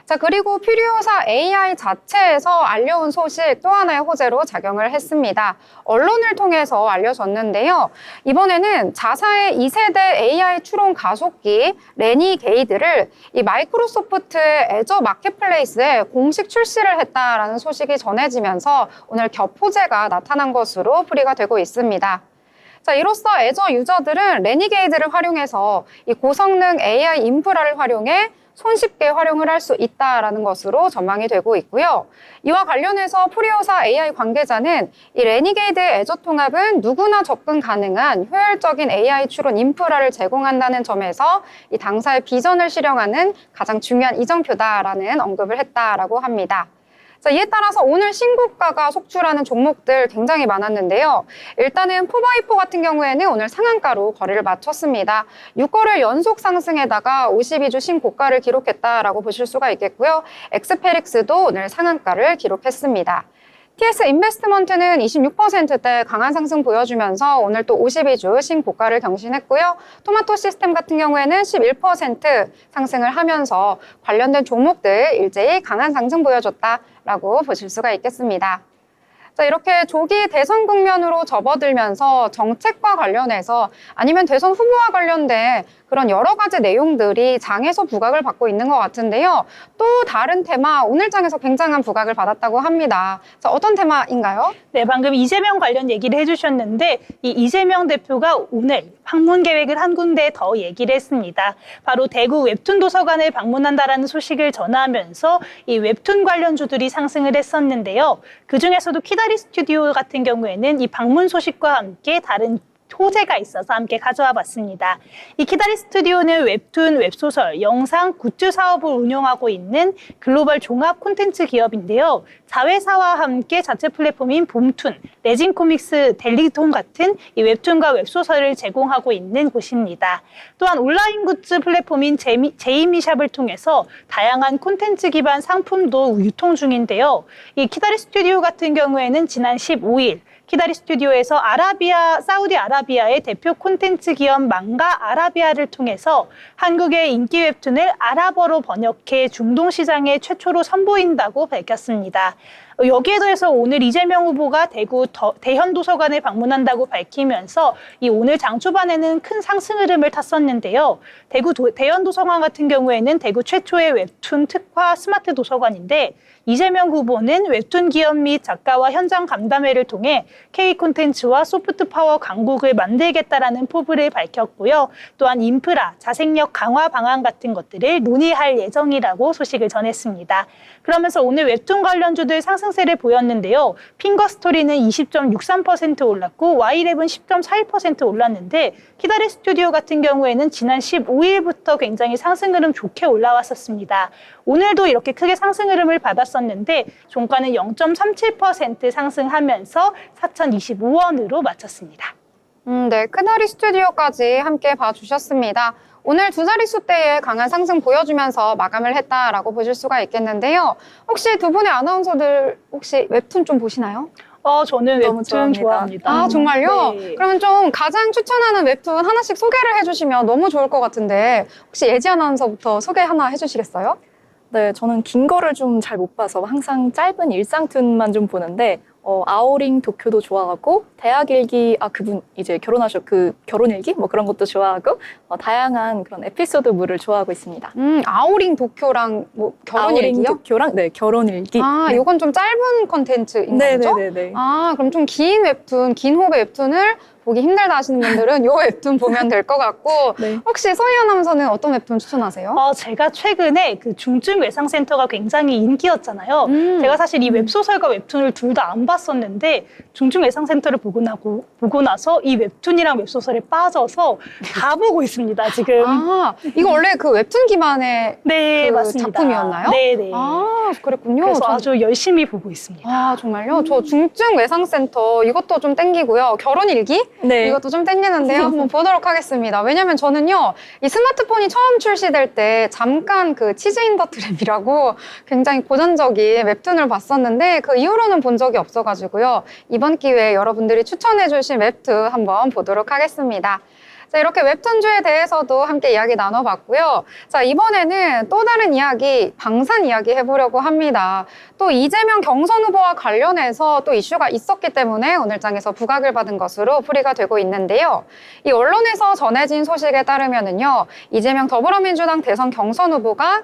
자, 그리고 퓨리오사 AI 자체에서 알려온 소식 또 하나의 호재로 작용을 했습니다. 언론을 통해서 알려졌는데요. 이번에는 자사의 2세대 AI 추론 가속기 레니게이드를 이 마이크로소프트의 애저 마켓플레이스에 공식 출시를 했다라는 소식이 전해지면서 오늘 겹호재가 나타난 것으로 풀이가 되고 있습니다. 자, 이로써 애저 유저들은 레니게이드를 활용해서 이 고성능 AI 인프라를 활용해 손쉽게 활용을 할 수 있다라는 것으로 전망이 되고 있고요. 이와 관련해서 퓨리오사 AI 관계자는 이 레니게이드 애저 통합은 누구나 접근 가능한 효율적인 AI 추론 인프라를 제공한다는 점에서 이 당사의 비전을 실현하는 가장 중요한 이정표다라는 언급을 했다라고 합니다. 자, 이에 따라서 오늘 신고가가 속출하는 종목들 굉장히 많았는데요. 일단은 4x4 같은 경우에는 오늘 상한가로 거래를 마쳤습니다. 6거래일 연속 상승에다가 52주 신고가를 기록했다라고 보실 수가 있겠고요. 엑스페릭스도 오늘 상한가를 기록했습니다. TS 인베스트먼트는 26%대 강한 상승 보여주면서 오늘 또 52주 신고가를 경신했고요. 토마토 시스템 같은 경우에는 11% 상승을 하면서 관련된 종목들 일제히 강한 상승 보여줬다라고 보실 수가 있겠습니다. 자, 이렇게 조기 대선 국면으로 접어들면서 정책과 관련해서 아니면 대선 후보와 관련된 그런 여러 가지 내용들이 장에서 부각을 받고 있는 것 같은데요. 또 다른 테마, 오늘 장에서 굉장한 부각을 받았다고 합니다. 자, 어떤 테마인가요? 네, 방금 이재명 관련 얘기를 해주셨는데 이 이재명 대표가 오늘 방문 계획을 한 군데 더 얘기를 했습니다. 바로 대구 웹툰 도서관을 방문한다라는 소식을 전하면서 이 웹툰 관련주들이 상승을 했었는데요. 그중에서도 키다리 스튜디오 같은 경우에는 이 방문 소식과 함께 다른 호재가 있어서 함께 가져와 봤습니다. 이 키다리 스튜디오는 웹툰, 웹소설, 영상, 굿즈 사업을 운영하고 있는 글로벌 종합 콘텐츠 기업인데요. 자회사와 함께 자체 플랫폼인 봄툰, 레진코믹스, 델리톤 같은 이 웹툰과 웹소설을 제공하고 있는 곳입니다. 또한 온라인 굿즈 플랫폼인 제이미샵을 통해서 다양한 콘텐츠 기반 상품도 유통 중인데요. 이 키다리 스튜디오 같은 경우에는 지난 15일 키다리 스튜디오에서 사우디아라비아의 대표 콘텐츠 기업 망가 아라비아를 통해서 한국의 인기 웹툰을 아랍어로 번역해 중동 시장에 최초로 선보인다고 밝혔습니다. 여기에 더해서 오늘 이재명 후보가 대구 대현도서관을 방문한다고 밝히면서 이 오늘 장 초반에는 큰 상승 흐름을 탔었는데요. 대구 대현도서관 같은 경우에는 대구 최초의 웹툰 특화 스마트 도서관인데 이재명 후보는 웹툰 기업 및 작가와 현장 간담회를 통해 K 콘텐츠와 소프트 파워 강국을 만들겠다라는 포부를 밝혔고요. 또한 인프라, 자생력 강화 방안 같은 것들을 논의할 예정이라고 소식을 전했습니다. 그러면서 오늘 웹툰 관련주들 상승세를 보였는데요. 핑거스토리는 20.63% 올랐고 Y11 10.41% 올랐는데 키다리 스튜디오 같은 경우에는 지난 15일부터 굉장히 상승 흐름 좋게 올라왔었습니다. 오늘도 이렇게 크게 상승 흐름을 받았었는데 종가는 0.37% 상승하면서 4,025원으로 마쳤습니다. 네, 키다리 스튜디오까지 함께 봐주셨습니다. 오늘 두 자릿수대에 강한 상승 보여주면서 마감을 했다라고 보실 수가 있겠는데요. 혹시 두 분의 아나운서들 혹시 웹툰 좀 보시나요? 저는 너무 웹툰 좋아합니다. 좋아합니다. 아, 정말요? 네. 그러면 좀 가장 추천하는 웹툰 하나씩 소개를 해주시면 너무 좋을 것 같은데 혹시 예지 아나운서부터 소개 하나 해주시겠어요? 네, 저는 긴 거를 좀 잘 못 봐서 항상 짧은 일상툰만 좀 보는데 아오링 도쿄도 좋아하고 대학일기 그분 이제 결혼하셨 결혼일기 뭐 그런 것도 좋아하고 다양한 그런 에피소드물을 좋아하고 있습니다. 아오링 도쿄랑 뭐 아오링 결혼일기요? 도쿄랑 네 결혼일기. 아, 네. 요건 좀 짧은 컨텐츠인 거죠? 네네네. 아, 그럼 좀 긴 웹툰, 긴 호흡의 웹툰을 보기 힘들다 하시는 분들은 이 웹툰 보면 될 것 같고 네. 혹시 소희 아나운서는 어떤 웹툰 추천하세요? 제가 최근에 그 중증외상센터가 굉장히 인기였잖아요. 제가 사실 이 웹소설과 웹툰을 둘 다 안 봤었는데 중증외상센터를 보고 나서 이 웹툰이랑 웹소설에 빠져서 다 보고 있습니다, 지금. 아, 이거 원래 그 웹툰 기반의 네, 그 맞습니다. 작품이었나요? 네네. 아, 그랬군요. 그래서 전- 아주 열심히 보고 있습니다. 아, 정말요? 저 중증외상센터 이것도 좀 땡기고요. 결혼일기? 네. 이것도 좀 땡기는데요. 한번 보도록 하겠습니다. 왜냐면 저는요, 이 스마트폰이 처음 출시될 때 잠깐 그 치즈 인 더 트랩이라고 굉장히 고전적인 웹툰을 봤었는데 그 이후로는 본 적이 없어가지고요. 이번 기회에 여러분들이 추천해주신 웹툰 한번 보도록 하겠습니다. 자, 이렇게 웹툰주에 대해서도 함께 이야기 나눠봤고요. 자, 이번에는 또 다른 이야기, 방산 이야기 해보려고 합니다. 또 이재명 경선 후보와 관련해서 또 이슈가 있었기 때문에 오늘 장에서 부각을 받은 것으로 풀이가 되고 있는데요. 이 언론에서 전해진 소식에 따르면은요, 이재명 더불어민주당 대선 경선 후보가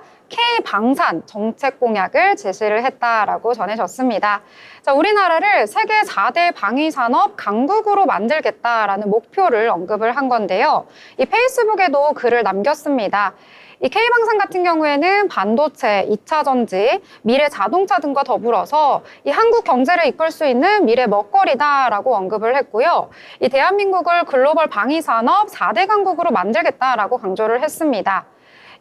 K방산 정책 공약을 제시를 했다라고 전해졌습니다. 자, 우리나라를 세계 4대 방위산업 강국으로 만들겠다라는 목표를 언급을 한 건데요. 이 페이스북에도 글을 남겼습니다. 이 K방산 같은 경우에는 반도체, 2차 전지, 미래 자동차 등과 더불어서 이 한국 경제를 이끌 수 있는 미래 먹거리다라고 언급을 했고요. 이 대한민국을 글로벌 방위산업 4대 강국으로 만들겠다라고 강조를 했습니다.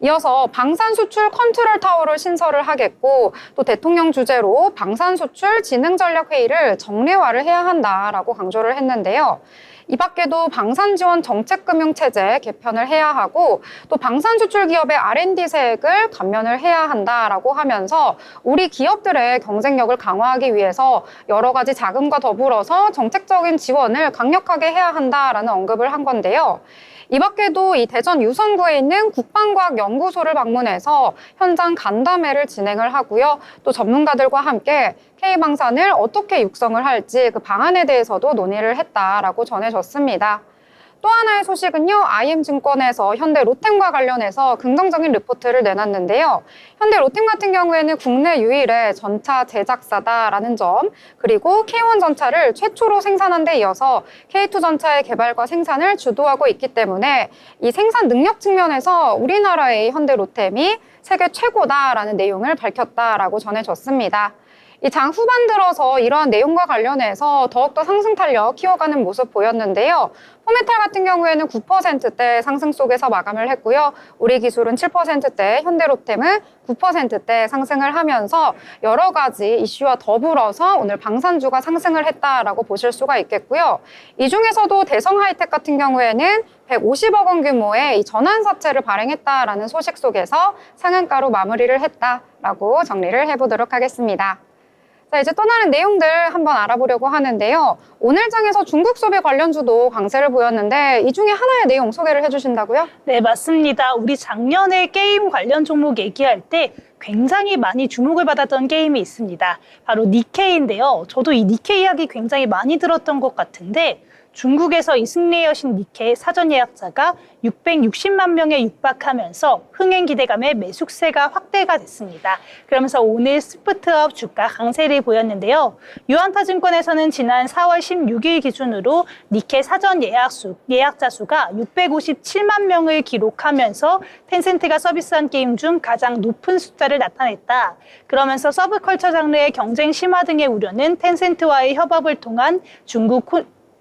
이어서 방산 수출 컨트롤 타워를 신설을 하겠고 또 대통령 주재로 방산 수출 진흥 전략 회의를 정례화를 해야 한다라고 강조를 했는데요. 이 밖에도 방산 지원 정책 금융 체제 개편을 해야 하고 또 방산 수출 기업의 R&D 세액을 감면을 해야 한다라고 하면서 우리 기업들의 경쟁력을 강화하기 위해서 여러 가지 자금과 더불어서 정책적인 지원을 강력하게 해야 한다라는 언급을 한 건데요. 이 밖에도 이 대전 유성구에 있는 국방과학연구소를 방문해서 현장 간담회를 진행을 하고요. 또 전문가들과 함께 K방산을 어떻게 육성을 할지 그 방안에 대해서도 논의를 했다라고 전해졌습니다. 또 하나의 소식은요, IM증권에서 현대 로템과 관련해서 긍정적인 리포트를 내놨는데요. 현대 로템 같은 경우에는 국내 유일의 전차 제작사다라는 점, 그리고 K1 전차를 최초로 생산한 데 이어서 K2 전차의 개발과 생산을 주도하고 있기 때문에 이 생산 능력 측면에서 우리나라의 현대 로템이 세계 최고다라는 내용을 밝혔다라고 전해졌습니다. 이 장 후반 들어서 이러한 내용과 관련해서 더욱더 상승 탄력 키워가는 모습 보였는데요. 포메탈 같은 경우에는 9%대 상승 속에서 마감을 했고요. 우리 기술은 7%대, 현대로템은 9%대 상승을 하면서 여러 가지 이슈와 더불어서 오늘 방산주가 상승을 했다라고 보실 수가 있겠고요. 이 중에서도 대성 하이텍 같은 경우에는 150억 원 규모의 이 전환사채를 발행했다라는 소식 속에서 상한가로 마무리를 했다라고 정리를 해보도록 하겠습니다. 자, 이제 또 다른 내용들 한번 알아보려고 하는데요. 오늘 장에서 중국 소비 관련주도 강세를 보였는데 이 중에 하나의 내용 소개를 해주신다고요? 네, 맞습니다. 우리 작년에 게임 관련 종목 얘기할 때 굉장히 많이 주목을 받았던 게임이 있습니다. 바로 니케이인데요. 저도 이 니케이 이야기 굉장히 많이 들었던 것 같은데 중국에서 이 승리의 여신 니케 사전 예약자가 660만 명에 육박하면서 흥행 기대감에 매수세가 확대가 됐습니다. 그러면서 오늘 스프트업 주가 강세를 보였는데요. 유한타증권에서는 지난 4월 16일 기준으로 니케 사전 예약자 수가 657만 명을 기록하면서 텐센트가 서비스한 게임 중 가장 높은 숫자를 나타냈다. 그러면서 서브컬처 장르의 경쟁 심화 등의 우려는 텐센트와의 협업을 통한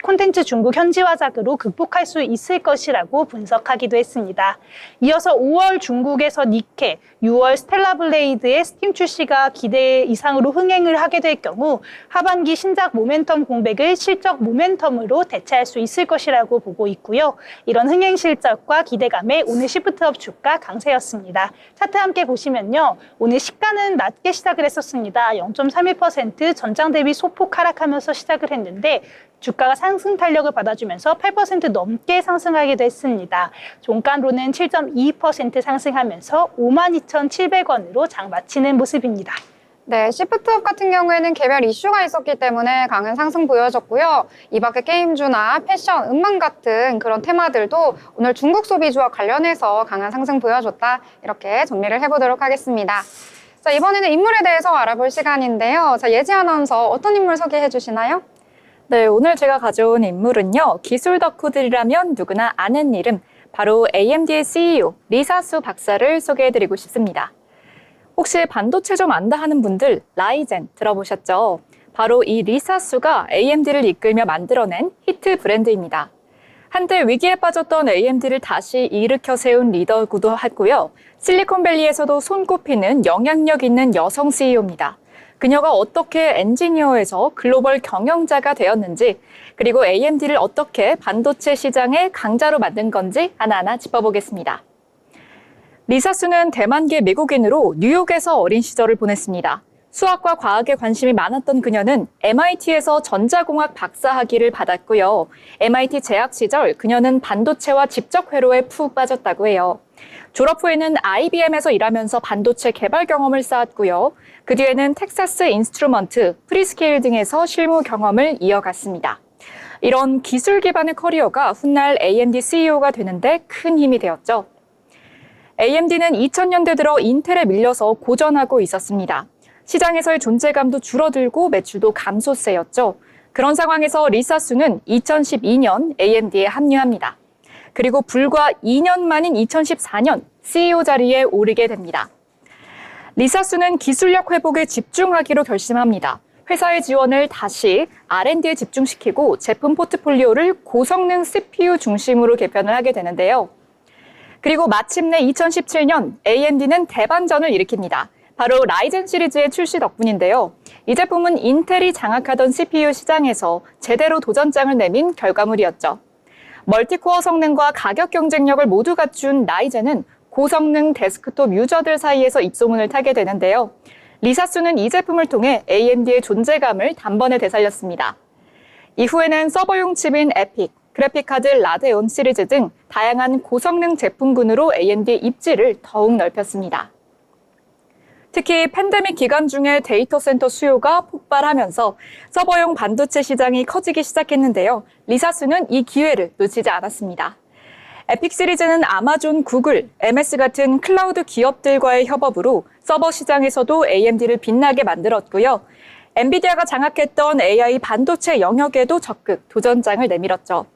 콘텐츠 중국 현지화작으로 극복할 수 있을 것이라고 분석하기도 했습니다. 이어서 5월 중국에서 니케, 6월 스텔라 블레이드의 스팀 출시가 기대 이상으로 흥행을 하게 될 경우 하반기 신작 모멘텀 공백을 실적 모멘텀으로 대체할 수 있을 것이라고 보고 있고요. 이런 흥행 실적과 기대감에 오늘 시프트업 주가 강세였습니다. 차트 함께 보시면요. 오늘 시가는 낮게 시작을 했었습니다. 0.31% 전장 대비 소폭 하락하면서 시작을 했는데 주가가 상승 탄력을 받아주면서 8% 넘게 상승하기도 했습니다. 종가로는 7.22% 상승하면서 52,700원으로 장 마치는 모습입니다. 네, 시프트업 같은 경우에는 개별 이슈가 있었기 때문에 강한 상승 보여졌고요. 이 밖에 게임주나 패션, 음반 같은 그런 테마들도 오늘 중국 소비주와 관련해서 강한 상승 보여줬다. 이렇게 정리를 해보도록 하겠습니다. 자, 이번에는 인물에 대해서 알아볼 시간인데요. 자, 예지 아나운서 어떤 인물 소개해 주시나요? 네, 오늘 제가 가져온 인물은요. 기술 덕후들이라면 누구나 아는 이름, 바로 AMD의 CEO 리사수 박사를 소개해드리고 싶습니다. 혹시 반도체 좀 안다 하는 분들 라이젠 들어보셨죠? 바로 이 리사수가 AMD를 이끌며 만들어낸 히트 브랜드입니다. 한때 위기에 빠졌던 AMD를 다시 일으켜 세운 리더구도 하고요. 실리콘밸리에서도 손꼽히는 영향력 있는 여성 CEO입니다. 그녀가 어떻게 엔지니어에서 글로벌 경영자가 되었는지, 그리고 AMD를 어떻게 반도체 시장의 강자로 만든 건지 하나하나 짚어보겠습니다. 리사수는 대만계 미국인으로 뉴욕에서 어린 시절을 보냈습니다. 수학과 과학에 관심이 많았던 그녀는 MIT에서 전자공학 박사학위를 받았고요. MIT 재학 시절 그녀는 반도체와 직접 회로에 푹 빠졌다고 해요. 졸업 후에는 IBM에서 일하면서 반도체 개발 경험을 쌓았고요. 그 뒤에는 텍사스 인스트루먼트, 프리스케일 등에서 실무 경험을 이어갔습니다. 이런 기술 기반의 커리어가 훗날 AMD CEO가 되는데 큰 힘이 되었죠. AMD는 2000년대 들어 인텔에 밀려서 고전하고 있었습니다. 시장에서의 존재감도 줄어들고 매출도 감소세였죠. 그런 상황에서 리사수는 2012년 AMD에 합류합니다. 그리고 불과 2년 만인 2014년 CEO 자리에 오르게 됩니다. 리사수는 기술력 회복에 집중하기로 결심합니다. 회사의 지원을 다시 R&D에 집중시키고 제품 포트폴리오를 고성능 CPU 중심으로 개편을 하게 되는데요. 그리고 마침내 2017년 AMD는 대반전을 일으킵니다. 바로 라이젠 시리즈의 출시 덕분인데요. 이 제품은 인텔이 장악하던 CPU 시장에서 제대로 도전장을 내민 결과물이었죠. 멀티코어 성능과 가격 경쟁력을 모두 갖춘 라이젠은 고성능 데스크톱 유저들 사이에서 입소문을 타게 되는데요. 리사수는 이 제품을 통해 AMD의 존재감을 단번에 되살렸습니다. 이후에는 서버용 칩인 에픽, 그래픽카드 라데온 시리즈 등 다양한 고성능 제품군으로 AMD의 입지를 더욱 넓혔습니다. 특히 팬데믹 기간 중에 데이터 센터 수요가 폭발하면서 서버용 반도체 시장이 커지기 시작했는데요. 리사수는 이 기회를 놓치지 않았습니다. 에픽 시리즈는 아마존, 구글, MS 같은 클라우드 기업들과의 협업으로 서버 시장에서도 AMD를 빛나게 만들었고요. 엔비디아가 장악했던 AI 반도체 영역에도 적극 도전장을 내밀었죠.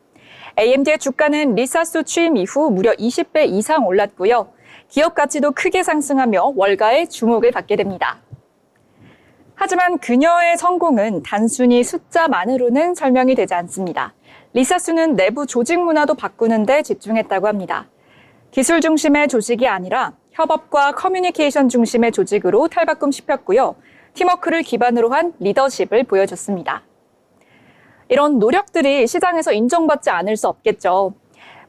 AMD의 주가는 리사수 취임 이후 무려 20배 이상 올랐고요. 기업 가치도 크게 상승하며 월가의 주목을 받게 됩니다. 하지만 그녀의 성공은 단순히 숫자만으로는 설명이 되지 않습니다. 리사수는 내부 조직 문화도 바꾸는 데 집중했다고 합니다. 기술 중심의 조직이 아니라 협업과 커뮤니케이션 중심의 조직으로 탈바꿈시켰고요. 팀워크를 기반으로 한 리더십을 보여줬습니다. 이런 노력들이 시장에서 인정받지 않을 수 없겠죠.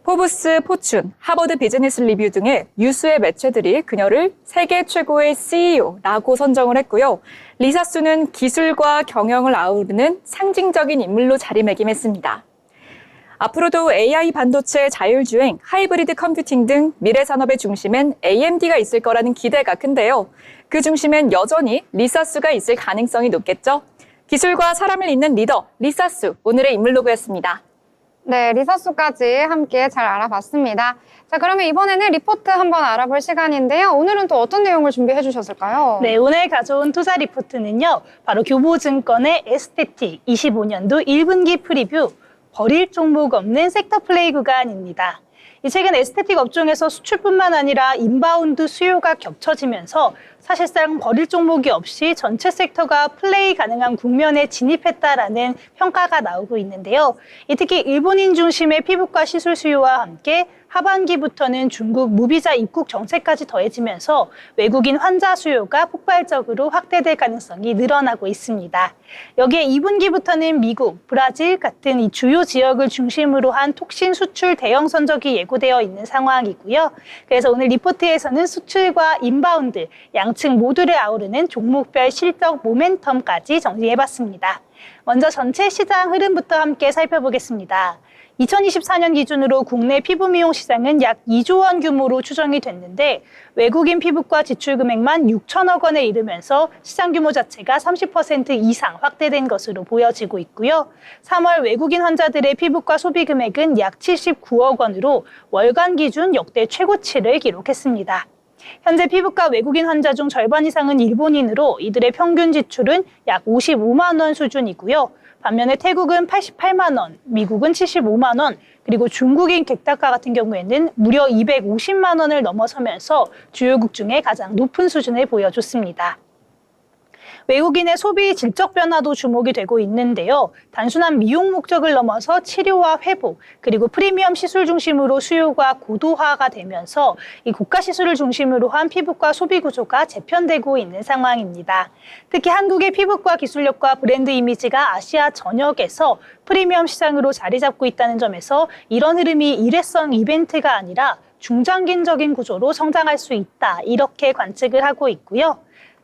포브스, 포춘, 하버드 비즈니스 리뷰 등의 유수의 매체들이 그녀를 세계 최고의 CEO라고 선정을 했고요. 리사수는 기술과 경영을 아우르는 상징적인 인물로 자리매김했습니다. 앞으로도 AI 반도체, 자율주행, 하이브리드 컴퓨팅 등 미래 산업의 중심엔 AMD가 있을 거라는 기대가 큰데요. 그 중심엔 여전히 리사수가 있을 가능성이 높겠죠. 기술과 사람을 잇는 리더, 리사수, 오늘의 인물로그였습니다. 네, 리사수까지 함께 잘 알아봤습니다. 자, 그러면 이번에는 리포트 한번 알아볼 시간인데요. 오늘은 또 어떤 내용을 준비해 주셨을까요? 네, 오늘 가져온 투자 리포트는요. 바로 교보증권의 에스테틱 25년도 1분기 프리뷰 버릴 종목 없는 섹터 플레이 구간입니다. 최근 에스테틱 업종에서 수출뿐만 아니라 인바운드 수요가 겹쳐지면서 사실상 버릴 종목이 없이 전체 섹터가 플레이 가능한 국면에 진입했다라는 평가가 나오고 있는데요. 특히 일본인 중심의 피부과 시술 수요와 함께 하반기부터는 중국 무비자 입국 정책까지 더해지면서 외국인 환자 수요가 폭발적으로 확대될 가능성이 늘어나고 있습니다. 여기에 2분기부터는 미국, 브라질 같은 이 주요 지역을 중심으로 한 톡신 수출 대형 선적이 예고되어 있는 상황이고요. 그래서 오늘 리포트에서는 수출과 인바운드, 양측 모두를 아우르는 종목별 실적 모멘텀까지 정리해봤습니다. 먼저 전체 시장 흐름부터 함께 살펴보겠습니다. 2024년 기준으로 국내 피부 미용 시장은 약 2조 원 규모로 추정이 됐는데 외국인 피부과 지출 금액만 6천억 원에 이르면서 시장 규모 자체가 30% 이상 확대된 것으로 보여지고 있고요. 3월 외국인 환자들의 피부과 소비 금액은 약 79억 원으로 월간 기준 역대 최고치를 기록했습니다. 현재 피부과 외국인 환자 중 절반 이상은 일본인으로 이들의 평균 지출은 약 55만 원 수준이고요. 반면에 태국은 88만 원, 미국은 75만 원, 그리고 중국인 객단가 같은 경우에는 무려 250만 원을 넘어서면서 주요국 중에 가장 높은 수준을 보여줬습니다. 외국인의 소비 질적 변화도 주목이 되고 있는데요. 단순한 미용 목적을 넘어서 치료와 회복, 그리고 프리미엄 시술 중심으로 수요가 고도화가 되면서 이 고가 시술을 중심으로 한 피부과 소비 구조가 재편되고 있는 상황입니다. 특히 한국의 피부과 기술력과 브랜드 이미지가 아시아 전역에서 프리미엄 시장으로 자리 잡고 있다는 점에서 이런 흐름이 일회성 이벤트가 아니라 중장기적인 구조로 성장할 수 있다, 이렇게 관측을 하고 있고요.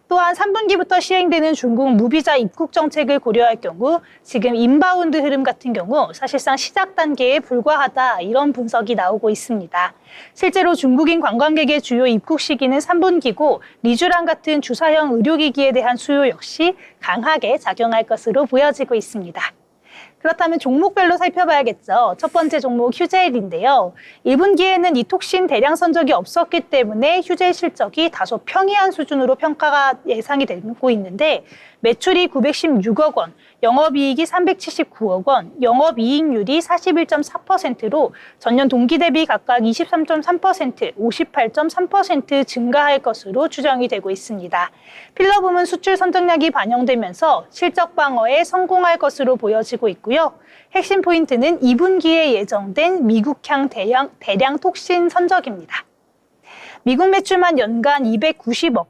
또한 3분기부터 시행되는 중국 무비자 입국 정책을 고려할 경우 지금 인바운드 흐름 같은 경우 사실상 시작 단계에 불과하다, 이런 분석이 나오고 있습니다. 실제로 중국인 관광객의 주요 입국 시기는 3분기고 리쥬란 같은 주사형 의료기기에 대한 수요 역시 강하게 작용할 것으로 보여지고 있습니다. 그렇다면 종목별로 살펴봐야겠죠. 첫 번째 종목 휴젤인데요. 1분기에는 이 톡신 대량 선적이 없었기 때문에 휴젤 실적이 다소 평이한 수준으로 평가가 예상이 되고 있는데 매출이 916억 원, 영업이익이 379억 원, 영업이익률이 41.4%로 전년 동기 대비 각각 23.3%, 58.3% 증가할 것으로 추정이 되고 있습니다. 필러 부문 수출 선정량이 반영되면서 실적 방어에 성공할 것으로 보여지고 있고요. 핵심 포인트는 2분기에 예정된 미국향 대량 톡신 선적입니다. 미국 매출만 연간 290억,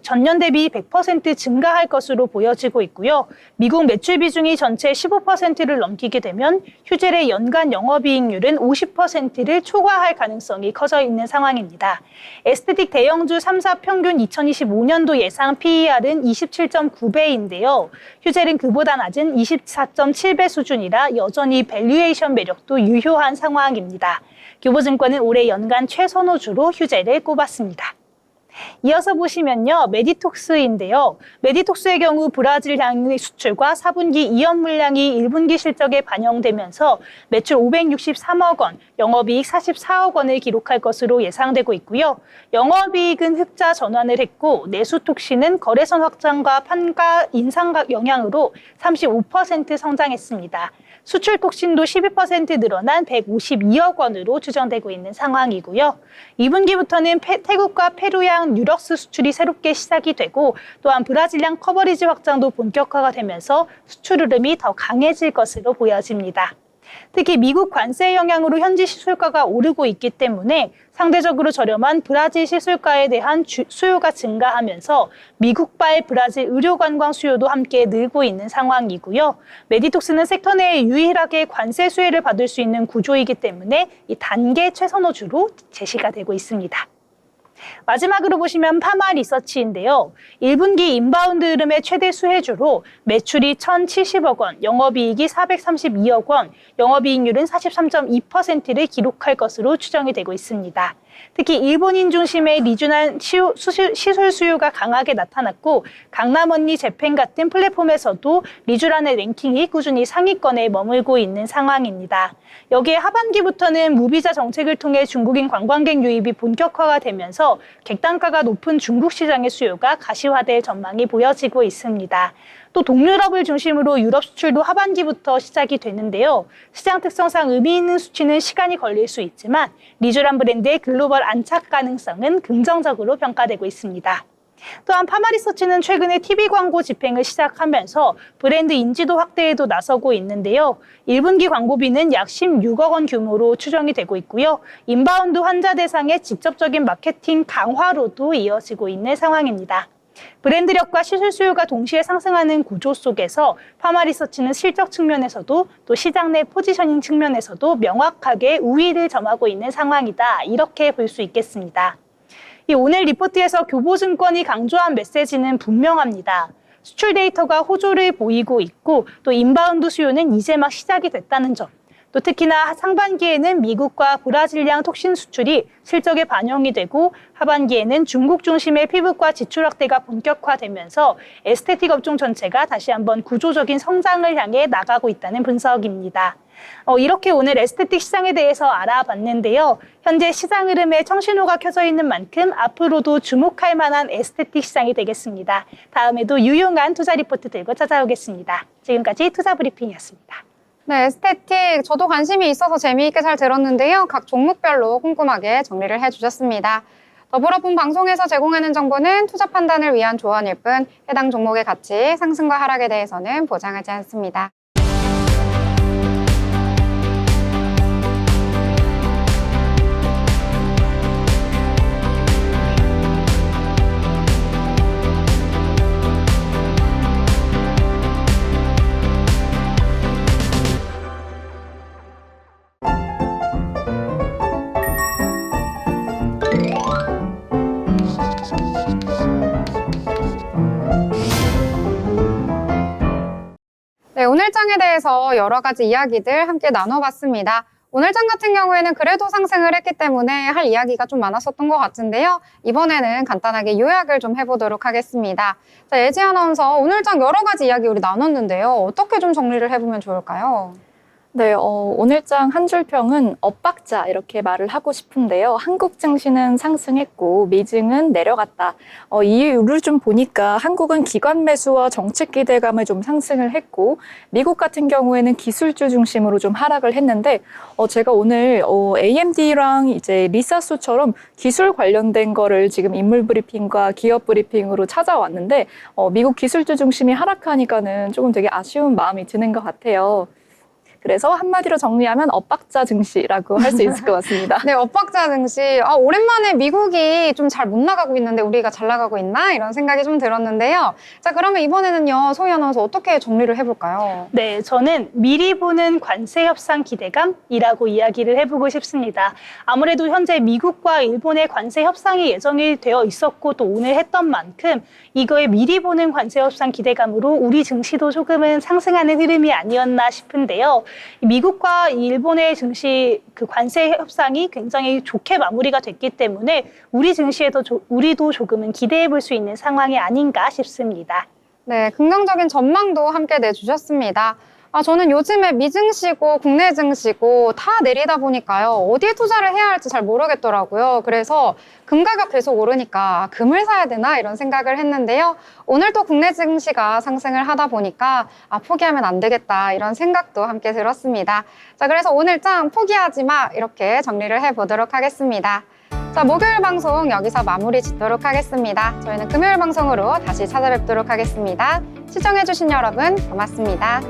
전년 대비 100% 증가할 것으로 보여지고 있고요. 미국 매출 비중이 전체 15%를 넘기게 되면 휴젤의 연간 영업이익률은 50%를 초과할 가능성이 커져 있는 상황입니다. 에스테틱 대형주 3사 평균 2025년도 예상 PER은 27.9배인데요. 휴젤은 그보다 낮은 24.7배 수준이라 여전히 밸류에이션 매력도 유효한 상황입니다. 교보증권은 올해 연간 최선호주로 휴젤을 꼽았습니다. 이어서 보시면요, 메디톡스인데요. 메디톡스의 경우 브라질 향의 수출과 4분기 이연 물량이 1분기 실적에 반영되면서 매출 563억 원, 영업이익 44억 원을 기록할 것으로 예상되고 있고요. 영업이익은 흑자 전환을 했고 내수톡신은 거래선 확장과 판가 인상 영향으로 35% 성장했습니다. 수출톡신도 12% 늘어난 152억 원으로 추정되고 있는 상황이고요. 2분기부터는 태국과 페루향 뉴럭스 수출이 새롭게 시작이 되고 또한 브라질향 커버리지 확장도 본격화가 되면서 수출 흐름이 더 강해질 것으로 보여집니다. 특히 미국 관세 영향으로 현지 시술가가 오르고 있기 때문에 상대적으로 저렴한 브라질 시술가에 대한 수요가 증가하면서 미국발 브라질 의료관광 수요도 함께 늘고 있는 상황이고요. 메디톡스는 섹터 내에 유일하게 관세 수혜를 받을 수 있는 구조이기 때문에 이 단계 최선호주로 제시가 되고 있습니다. 마지막으로 보시면 파마 리서치인데요. 1분기 인바운드 흐름의 최대 수혜주로 매출이 1,070억 원, 영업이익이 432억 원, 영업이익률은 43.2%를 기록할 것으로 추정이 되고 있습니다. 특히 일본인 중심의 리주난 시술 수요가 강하게 나타났고 강남 언니 재팬 같은 플랫폼에서도 리쥬란의 랭킹이 꾸준히 상위권에 머물고 있는 상황입니다. 여기에 하반기부터는 무비자 정책을 통해 중국인 관광객 유입이 본격화가 되면서 객단가가 높은 중국 시장의 수요가 가시화될 전망이 보여지고 있습니다. 또 동유럽을 중심으로 유럽 수출도 하반기부터 시작이 되는데요. 시장 특성상 의미 있는 수치는 시간이 걸릴 수 있지만 리쥬란 브랜드의 글로벌 안착 가능성은 긍정적으로 평가되고 있습니다. 또한 파마리서치는 최근에 TV 광고 집행을 시작하면서 브랜드 인지도 확대에도 나서고 있는데요. 1분기 광고비는 약 16억 원 규모로 추정이 되고 있고요. 인바운드 환자 대상의 직접적인 마케팅 강화로도 이어지고 있는 상황입니다. 브랜드력과 시술 수요가 동시에 상승하는 구조 속에서 파마리서치는 실적 측면에서도 또 시장 내 포지셔닝 측면에서도 명확하게 우위를 점하고 있는 상황이다, 이렇게 볼 수 있겠습니다. 오늘 리포트에서 교보증권이 강조한 메시지는 분명합니다. 수출 데이터가 호조를 보이고 있고 또 인바운드 수요는 이제 막 시작이 됐다는 점. 또 특히나 상반기에는 미국과 브라질량 톡신 수출이 실적에 반영이 되고 하반기에는 중국 중심의 피부과 지출 확대가 본격화되면서 에스테틱 업종 전체가 다시 한번 구조적인 성장을 향해 나가고 있다는 분석입니다. 이렇게 오늘 에스테틱 시장에 대해서 알아봤는데요. 현재 시장 흐름에 청신호가 켜져 있는 만큼 앞으로도 주목할 만한 에스테틱 시장이 되겠습니다. 다음에도 유용한 투자 리포트 들고 찾아오겠습니다. 지금까지 투자브리핑이었습니다. 네, 에스테틱 저도 관심이 있어서 재미있게 잘 들었는데요. 각 종목별로 꼼꼼하게 정리를 해주셨습니다. 더불어 본 방송에서 제공하는 정보는 투자 판단을 위한 조언일 뿐 해당 종목의 가치, 상승과 하락에 대해서는 보장하지 않습니다. 네, 오늘 장에 대해서 여러 가지 이야기들 함께 나눠봤습니다. 오늘 장 같은 경우에는 그래도 상승을 했기 때문에 할 이야기가 좀 많았었던 것 같은데요. 이번에는 간단하게 요약을 좀 해보도록 하겠습니다. 자, 예지 아나운서, 오늘 장 여러 가지 이야기 우리 나눴는데요. 어떻게 좀 정리를 해보면 좋을까요? 네, 오늘장 한 줄 평은 엇박자 이렇게 말을 하고 싶은데요. 한국 증시는 상승했고 미증은 내려갔다. 이유를 좀 보니까 한국은 기관 매수와 정책 기대감을 좀 상승을 했고 미국 같은 경우에는 기술주 중심으로 좀 하락을 했는데 제가 오늘 AMD랑 이제 리사수처럼 기술 관련된 거를 지금 인물 브리핑과 기업 브리핑으로 찾아왔는데 미국 기술주 중심이 하락하니까는 조금 되게 아쉬운 마음이 드는 것 같아요. 그래서 한마디로 정리하면 엇박자 증시라고 할 수 있을 것 같습니다. 네, 엇박자 증시. 오랜만에 미국이 좀 잘 못 나가고 있는데 우리가 잘 나가고 있나? 이런 생각이 좀 들었는데요. 자, 그러면 이번에는요, 소희 아나운서 어떻게 정리를 해볼까요? 네, 저는 미리 보는 관세 협상 기대감이라고 이야기를 해보고 싶습니다. 아무래도 현재 미국과 일본의 관세 협상이 예정이 되어 있었고 또 오늘 했던 만큼 이거에 미리 보는 관세 협상 기대감으로 우리 증시도 조금은 상승하는 흐름이 아니었나 싶은데요. 미국과 일본의 증시 그 관세 협상이 굉장히 좋게 마무리가 됐기 때문에 우리 증시에도 우리도 조금은 기대해 볼 수 있는 상황이 아닌가 싶습니다. 네, 긍정적인 전망도 함께 내주셨습니다. 저는 요즘에 미증시고 국내 증시고 다 내리다 보니까요. 어디에 투자를 해야 할지 잘 모르겠더라고요. 그래서 금 가격 계속 오르니까 금을 사야 되나 이런 생각을 했는데요. 오늘 또 국내 증시가 상승을 하다 보니까 포기하면 안 되겠다 이런 생각도 함께 들었습니다. 자, 그래서 오늘 장 포기하지 마 이렇게 정리를 해보도록 하겠습니다. 자, 목요일 방송 여기서 마무리 짓도록 하겠습니다. 저희는 금요일 방송으로 다시 찾아뵙도록 하겠습니다. 시청해주신 여러분 고맙습니다.